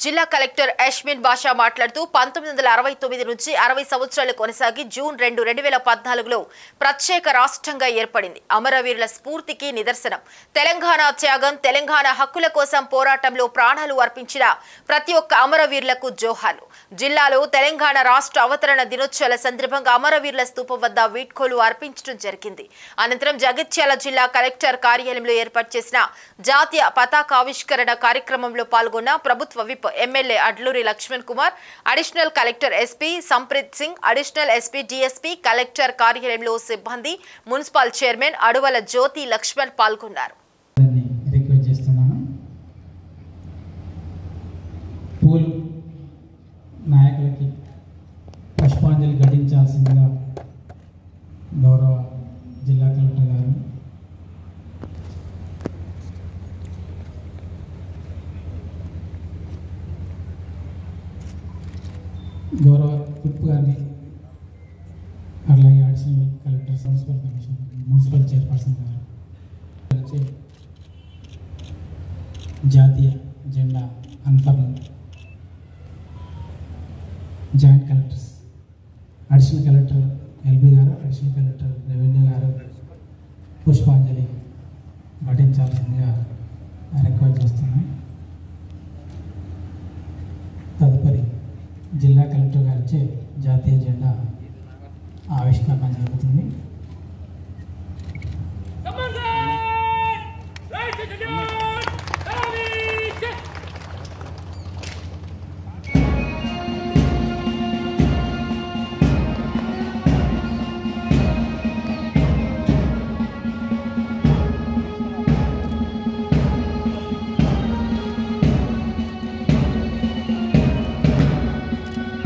జిల్లా కలెక్టర్ అశ్విన్ బాషా మాట్లాడుతూ 1969 నుంచి 60 సంవత్సరాలు కొనసాగి జూన్ 2, 2014లో ప్రత్యేక రాష్ట్రంగా ఏర్పడింది. అమరవీరుల స్ఫూర్తికి నిదర్శనం. తెలంగాణ త్యాగం, తెలంగాణ హక్కుల కోసం పోరాటంలో ప్రాణాలు అర్పించిన ప్రతి ఒక్క అమరవీరులకు జోహార్లు. జిల్లాలో తెలంగాణ రాష్ట్ర అవతరణ దినోత్సవాల సందర్భంగా అమరవీరుల స్తూపం వద్ద వీడ్కోలు అర్పించడం జరిగింది. అనంతరం జగిత్యాల జిల్లా కలెక్టర్ కార్యాలయంలో ఏర్పాటు చేసిన జాతీయ పతాకావిష్కరణ కార్యక్రమంలో పాల్గొన్న ప్రభుత్వ whip MLA Adluri Laxman Kumar, additional collector SP Sampreet Singh, additional SP DSP, collector కార్యాలయంలో సిబ్బంది, మున్సిపల్ చైర్మన్ అడువల జ్యోతి లక్ష్మణ్ పాల్గొన్నారు. నాయకులకి పుష్పాంజలి ఘటించాల్సిందిగా గౌరవ జిల్లా కలెక్టర్ గారు గౌరవ విప్ గారిని అలాగే additional collector municipal commission municipal chairperson గారు జాతీయ జెండా అన్ఫర్మ్ joint collectors additional collector LB గారు, అడిషనల్ కలెక్టర్ రెవెన్యూ గారు పుష్పాంజలి ఘటించాల్సిందిగా రిక్వెస్ట్ చేస్తున్నాం. తదుపరి జిల్లా కలెక్టర్ గారిచే జాతీయ జెండా ఆవిష్కరణ జరుగుతుంది.